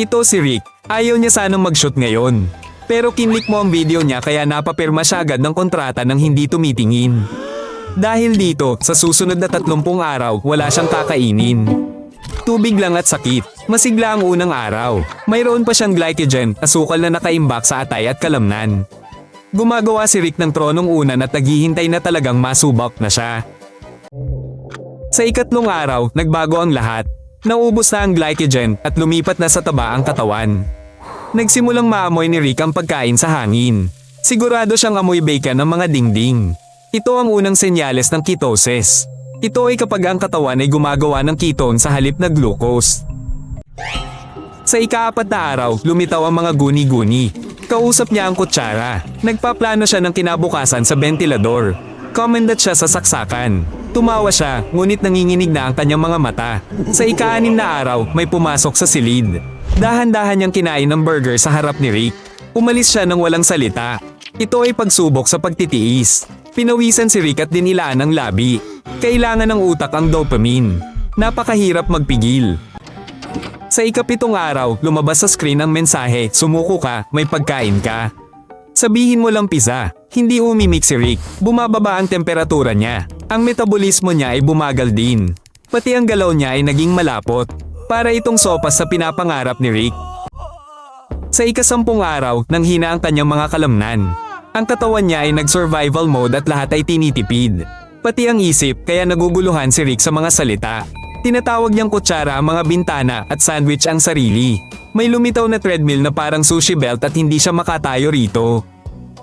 Ito si Rick, ayaw niya sanang mag-shoot ngayon. Pero kinlik mo ang video niya kaya napapirma siya agad ng kontrata nang hindi tumitingin. Dahil dito, sa susunod na 30 araw, wala siyang kakainin. Tubig lang at sakit. Masigla ang unang araw. Mayroon pa siyang glycogen, asukal na nakaimbak sa atay at kalamnan. Gumagawa si Rick ng tronong unan at naghihintay na talagang masubok na siya. Sa ikatlong araw, nagbago ang lahat. Naubos na ang glycogen at lumipat na sa taba ang katawan. Nagsimulang maamoy ni Rick ang pagkain sa hangin. Sigurado siyang amoy bacon ng mga dingding. Ito ang unang senyales ng ketosis. Ito ay kapag ang katawan ay gumagawa ng ketone sa halip na glucose. Sa ika-4 na araw, lumitaw ang mga guni-guni. Kausap niya ang kutsara. Nagpaplano siya ng kinabukasan sa bentilador. Commendat siya sa saksakan. Tumawa siya, ngunit nanginginig na ang kanyang mga mata. Sa ika-6 na araw, may pumasok sa silid. Dahan-dahan niyang kinain ng burger sa harap ni Rick. Umalis siya ng walang salita. Ito ay pagsubok sa pagtitiis. Pinawisan si Rick at dinilaan ng labi. Kailangan ng utak ang dopamine. Napakahirap magpigil. Sa ika-7 araw, lumabas sa screen ang mensahe, sumuko ka, may pagkain ka. Sabihin mo lang pizza. Hindi umimik si Rick. Bumababa ang temperatura niya. Ang metabolismo niya ay bumagal din. Pati ang galaw niya ay naging malapot. Para itong sopas sa pinapangarap ni Rick. Sa ika-10 araw, nanghina ang kanyang mga kalamnan. Ang katawan niya ay nag-survival mode at lahat ay tinitipid. Pati ang isip, kaya naguguluhan si Rick sa mga salita. Tinatawag niyang kutsara ang mga bintana at sandwich ang sarili. May lumitaw na treadmill na parang sushi belt at hindi siya makatayo rito.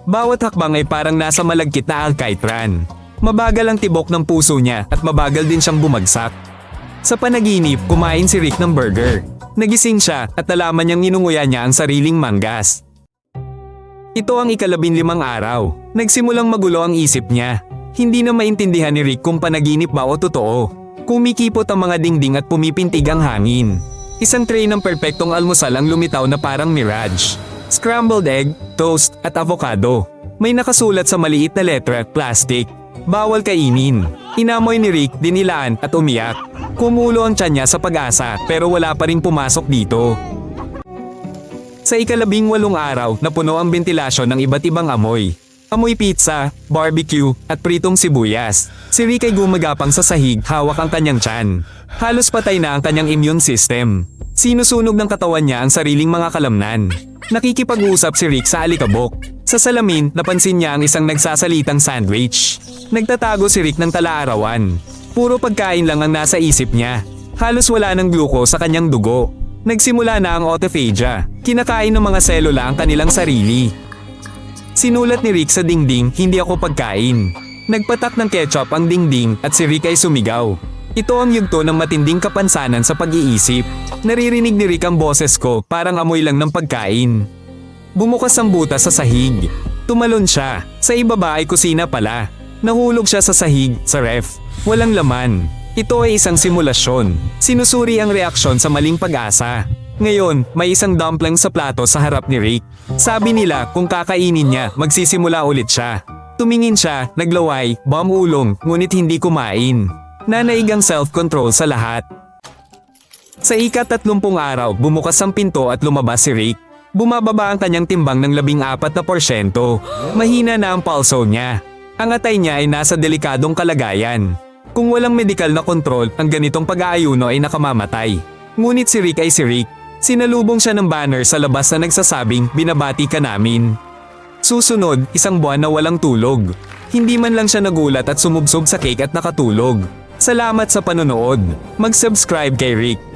Bawat hakbang ay parang nasa malagkit na alkitran. Mabagal ang tibok ng puso niya at mabagal din siyang bumagsak. Sa panaginip, kumain si Rick ng burger. Nagising siya at nalaman niyang inunguya niya ang sariling manggas. Ito ang ika-15 araw. Nagsimulang magulo ang isip niya. Hindi na maintindihan ni Rick kung panaginip ba o totoo. Kumikipot ang mga dingding at pumipintig ang hangin. Isang tray ng perpektong almusal ang lumitaw na parang mirage. Scrambled egg, toast at avocado. May nakasulat sa maliit na letra, plastic. Bawal kainin. Inamoy ni Rick, dinilaan at umiyak. Kumulo ang tiyan niya sa pag-asa pero wala pa rin pumasok dito. Sa ika-18 araw, napuno ang bentilasyon ng iba't ibang amoy. Amoy pizza, barbecue, at pritong sibuyas. Si Rick ay gumagapang sa sahig, hawak ang kanyang tiyan. Halos patay na ang kanyang immune system. Sinusunog ng katawan niya ang sariling mga kalamnan. Nakikipag-usap si Rick sa alikabok. Sa salamin, napansin niya ang isang nagsasalitang sandwich. Nagtatago si Rick ng tala-arawan. Puro pagkain lang ang nasa isip niya. Halos wala ng gluko sa kanyang dugo. Nagsimula na ang autophagia. Kinakain ng mga selula ang kanilang sarili. Sinulat ni Rick sa dingding, hindi ako pagkain. Nagpatak ng ketchup ang dingding at si Rick ay sumigaw. Ito ang yugto ng matinding kapansanan sa pag-iisip. Naririnig ni Rick ang boses ko, parang amoy lang ng pagkain. Bumukas ang butas sa sahig. Tumalon siya. Sa ibaba ay kusina pala. Nahulog siya sa sahig, sa ref. Walang laman. Ito ay isang simulasyon. Sinusuri ang reaksyon sa maling pag-asa. Ngayon, may isang dumpling sa plato sa harap ni Rick. Sabi nila kung kakainin niya, magsisimula ulit siya. Tumingin siya, naglaway, ulong, ngunit hindi kumain. Nanaig ang self-control sa lahat. Sa ika-30 araw, bumukas ang pinto at lumabas si Rick. Bumababa ang kanyang timbang ng 14%. Mahina na ang pulso niya. Ang atay niya ay nasa delikadong kalagayan. Kung walang medikal na kontrol, ang ganitong pag-aayuno ay nakamamatay. Ngunit si Rick ay si Rick. Sinalubong siya ng banner sa labas na nagsasabing, binabati ka namin. Susunod, 1 buwan na walang tulog. Hindi man lang siya nagulat at sumubsob sa cake at nakatulog. Salamat sa panonood. Mag-subscribe kay Rick.